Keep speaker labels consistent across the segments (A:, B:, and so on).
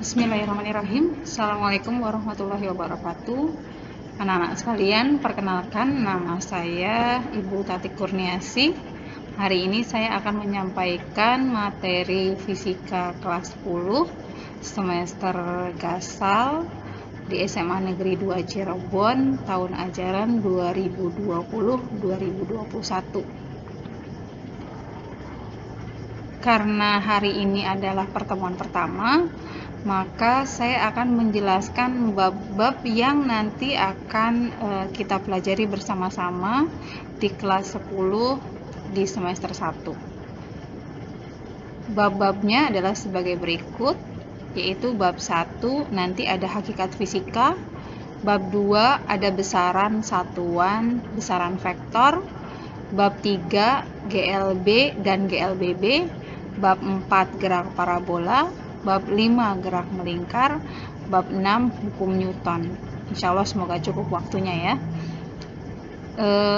A: Bismillahirrahmanirrahim. Assalamualaikum warahmatullahi wabarakatuh. Anak-anak sekalian, perkenalkan nama saya Ibu Tati Kurniasi. Hari ini saya akan menyampaikan materi fisika kelas 10 semester Gasal di SMA Negeri 2 Cirebon tahun ajaran 2020-2021. Karena hari ini adalah pertemuan pertama, maka saya akan menjelaskan bab-bab yang nanti akan kita pelajari bersama-sama di kelas 10 di semester 1. Bab-babnya adalah sebagai berikut, yaitu bab 1 nanti ada hakikat fisika, bab 2 ada besaran satuan, besaran vektor, bab 3 GLB dan GLBB, bab 4 gerak parabola, bab 5 gerak melingkar, bab 6 hukum Newton. Insya Allah semoga cukup waktunya ya.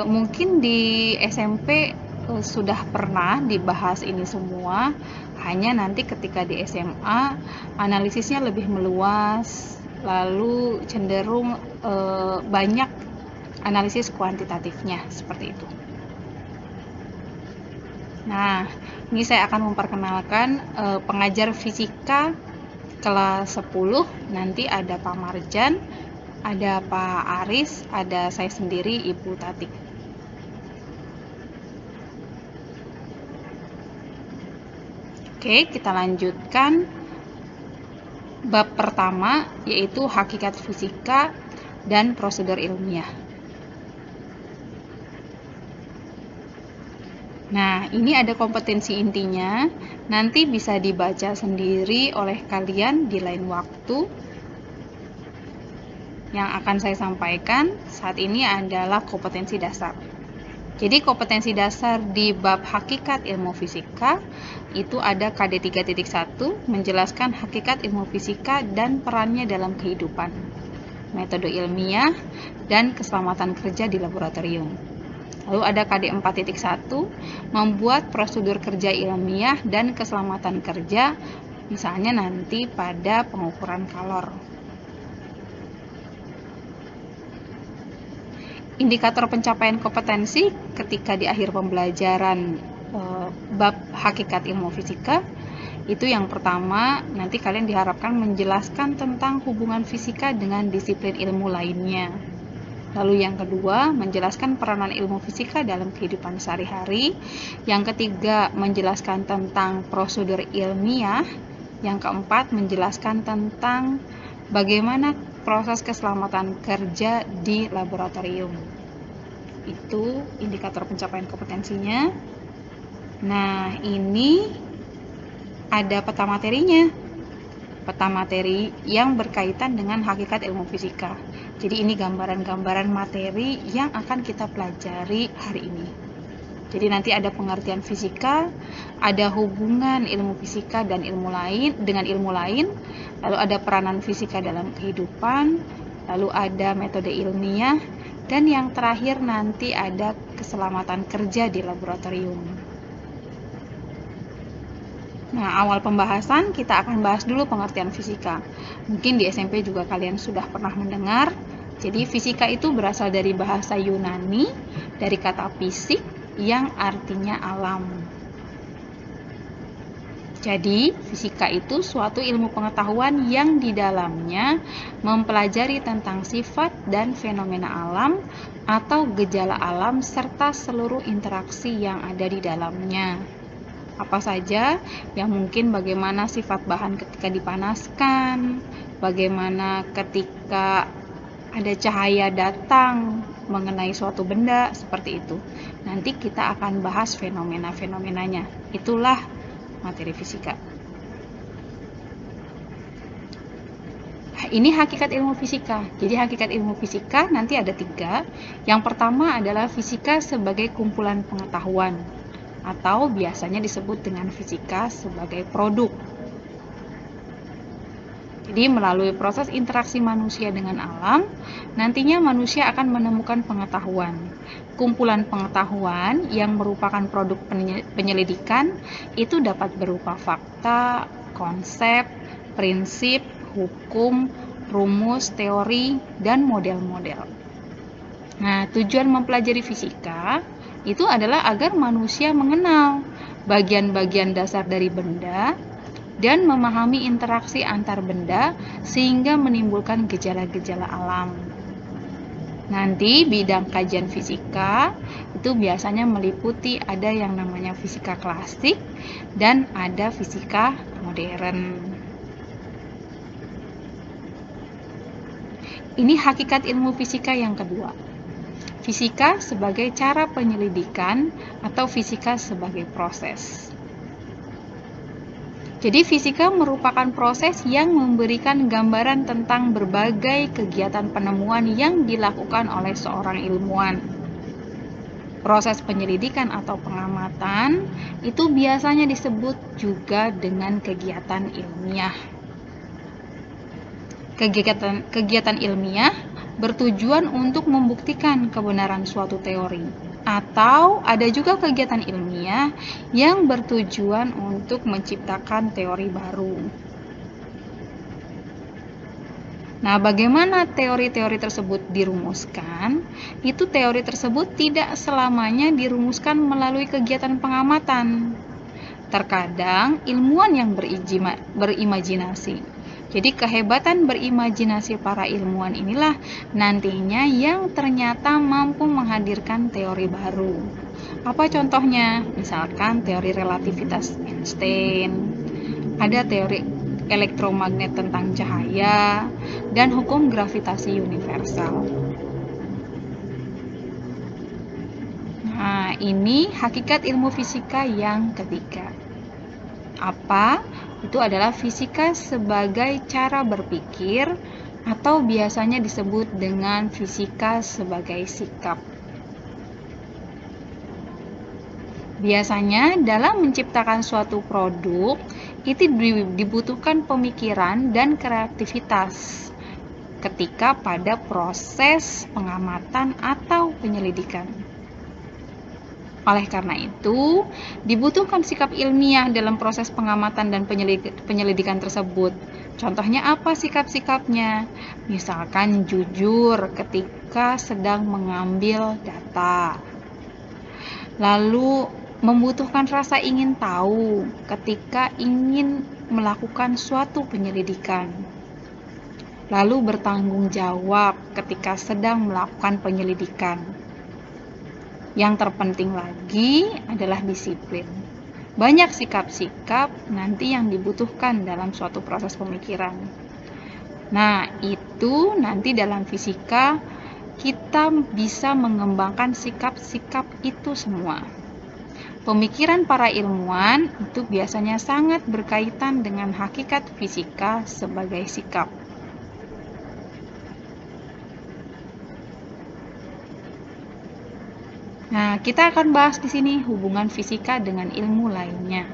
A: Mungkin di SMP sudah pernah dibahas ini semua, hanya nanti ketika di SMA analisisnya lebih meluas, lalu cenderung banyak analisis kuantitatifnya seperti itu. Nah, ini saya akan memperkenalkan pengajar fisika kelas 10. Nanti ada Pak Marjan, ada Pak Aris, ada saya sendiri Ibu Tati. Oke, kita lanjutkan bab pertama, yaitu hakikat fisika dan prosedur ilmiah. Nah, ini ada kompetensi intinya, nanti bisa dibaca sendiri oleh kalian di lain waktu. Yang akan saya sampaikan saat ini adalah kompetensi dasar. Jadi kompetensi dasar di bab hakikat ilmu fisika itu ada KD 3.1 menjelaskan hakikat ilmu fisika dan perannya dalam kehidupan, metode ilmiah, dan keselamatan kerja di laboratorium. Lalu ada KD 4.1 membuat prosedur kerja ilmiah dan keselamatan kerja, misalnya nanti pada pengukuran kalor. Indikator pencapaian kompetensi ketika di akhir pembelajaran bab hakikat ilmu fisika itu yang pertama, nanti kalian diharapkan menjelaskan tentang hubungan fisika dengan disiplin ilmu lainnya. Lalu yang kedua, menjelaskan peranan ilmu fisika dalam kehidupan sehari-hari. Yang ketiga, menjelaskan tentang prosedur ilmiah. Yang keempat, menjelaskan tentang bagaimana proses keselamatan kerja di laboratorium. Itu indikator pencapaian kompetensinya. Nah, ini ada peta materinya. Peta materi yang berkaitan dengan hakikat ilmu fisika. Jadi ini gambaran-gambaran materi yang akan kita pelajari hari ini. Jadi nanti ada pengertian fisika, ada hubungan ilmu fisika dan ilmu lain dengan ilmu lain, lalu ada peranan fisika dalam kehidupan, lalu ada metode ilmiah, dan yang terakhir nanti ada keselamatan kerja di laboratorium. Nah, awal pembahasan kita akan bahas dulu pengertian fisika. Mungkin di SMP juga kalian sudah pernah mendengar. Jadi fisika itu berasal dari bahasa Yunani, dari kata fisik yang artinya alam. Jadi, fisika itu suatu ilmu pengetahuan yang di dalamnya mempelajari tentang sifat dan fenomena alam atau gejala alam serta seluruh interaksi yang ada di dalamnya. Apa saja yang mungkin, bagaimana sifat bahan ketika dipanaskan, bagaimana ketika ada cahaya datang mengenai suatu benda, seperti itu. Nanti kita akan bahas fenomena-fenomenanya. Itulah materi fisika. Ini hakikat ilmu fisika. Jadi hakikat ilmu fisika nanti ada 3. Yang pertama adalah fisika sebagai kumpulan pengetahuan, atau biasanya disebut dengan fisika sebagai produk. Jadi melalui proses interaksi manusia dengan alam, nantinya manusia akan menemukan pengetahuan. Kumpulan pengetahuan yang merupakan produk penyelidikan itu dapat berupa fakta, konsep, prinsip, hukum, rumus, teori, dan model-model. Nah, tujuan mempelajari fisika itu adalah agar manusia mengenal bagian-bagian dasar dari benda dan memahami interaksi antar benda sehingga menimbulkan gejala-gejala alam. Nanti bidang kajian fisika itu biasanya meliputi ada yang namanya fisika klasik dan ada fisika modern. Ini hakikat ilmu fisika yang kedua. Fisika sebagai cara penyelidikan atau fisika sebagai proses. Jadi fisika merupakan proses yang memberikan gambaran tentang berbagai kegiatan penemuan yang dilakukan oleh seorang ilmuwan. Proses penyelidikan atau pengamatan itu biasanya disebut juga dengan kegiatan ilmiah. Kegiatan ilmiah bertujuan untuk membuktikan kebenaran suatu teori, atau ada juga kegiatan ilmiah yang bertujuan untuk menciptakan teori baru. Nah, bagaimana teori-teori tersebut dirumuskan? Itu teori tersebut tidak selamanya dirumuskan melalui kegiatan pengamatan. Terkadang ilmuwan yang berimajinasi. Jadi kehebatan berimajinasi para ilmuwan inilah nantinya yang ternyata mampu menghadirkan teori baru. Apa contohnya? Misalkan teori relativitas Einstein, ada teori elektromagnet tentang cahaya, dan hukum gravitasi universal. Nah, ini hakikat ilmu fisika yang ketiga. Apa? Itu adalah fisika sebagai cara berpikir atau biasanya disebut dengan fisika sebagai sikap. Biasanya dalam menciptakan suatu produk itu dibutuhkan pemikiran dan kreativitas ketika pada proses pengamatan atau penyelidikan. Oleh karena itu, dibutuhkan sikap ilmiah dalam proses pengamatan dan penyelidikan tersebut. Contohnya apa sikap-sikapnya? Misalkan jujur ketika sedang mengambil data. Lalu membutuhkan rasa ingin tahu ketika ingin melakukan suatu penyelidikan. Lalu bertanggung jawab ketika sedang melakukan penyelidikan. Yang terpenting lagi adalah disiplin. Banyak sikap-sikap nanti yang dibutuhkan dalam suatu proses pemikiran. Nah, itu nanti dalam fisika kita bisa mengembangkan sikap-sikap itu semua. Pemikiran para ilmuwan itu biasanya sangat berkaitan dengan hakikat fisika sebagai sikap. Nah, kita akan bahas di sini hubungan fisika dengan ilmu lainnya.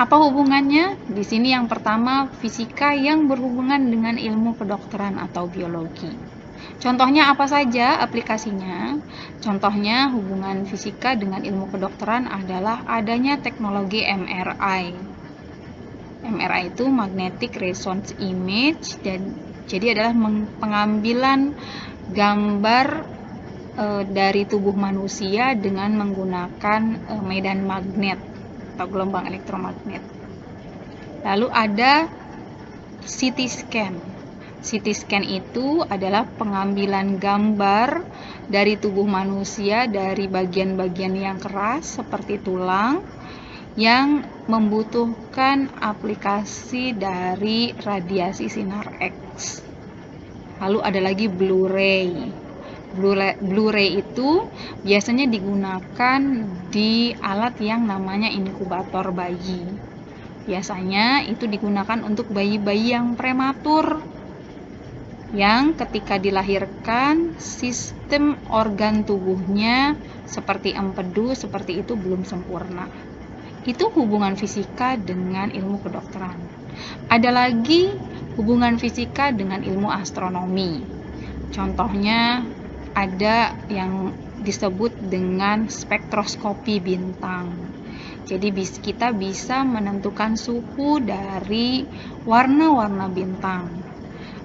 A: Apa hubungannya? Di sini yang pertama, fisika yang berhubungan dengan ilmu kedokteran atau biologi. Contohnya apa saja aplikasinya? Contohnya hubungan fisika dengan ilmu kedokteran adalah adanya teknologi MRI. MRI itu magnetic resonance image, dan jadi adalah pengambilan gambar dari tubuh manusia dengan menggunakan medan magnet atau gelombang elektromagnet. Lalu ada CT scan. CT scan itu adalah pengambilan gambar dari tubuh manusia dari bagian-bagian yang keras seperti tulang yang membutuhkan aplikasi dari radiasi sinar X. Lalu ada lagi Blu-ray. Blu-ray itu biasanya digunakan di alat yang namanya inkubator bayi. Biasanya itu digunakan untuk bayi-bayi yang prematur, yang ketika dilahirkan sistem organ tubuhnya seperti empedu, seperti itu belum sempurna. Itu hubungan fisika dengan ilmu kedokteran. Ada lagi hubungan fisika dengan ilmu astronomi. Contohnya ada yang disebut dengan spektroskopi bintang. Jadi kita bisa menentukan suhu dari warna-warna bintang.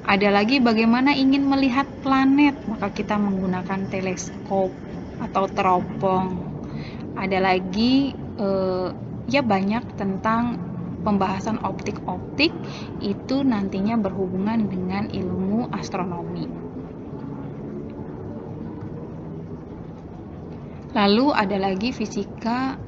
A: Ada lagi bagaimana ingin melihat planet, maka kita menggunakan teleskop atau teropong. Ada lagi ya banyak tentang pembahasan optik-optik, itu nantinya berhubungan dengan ilmu astronomi. Lalu ada lagi fisika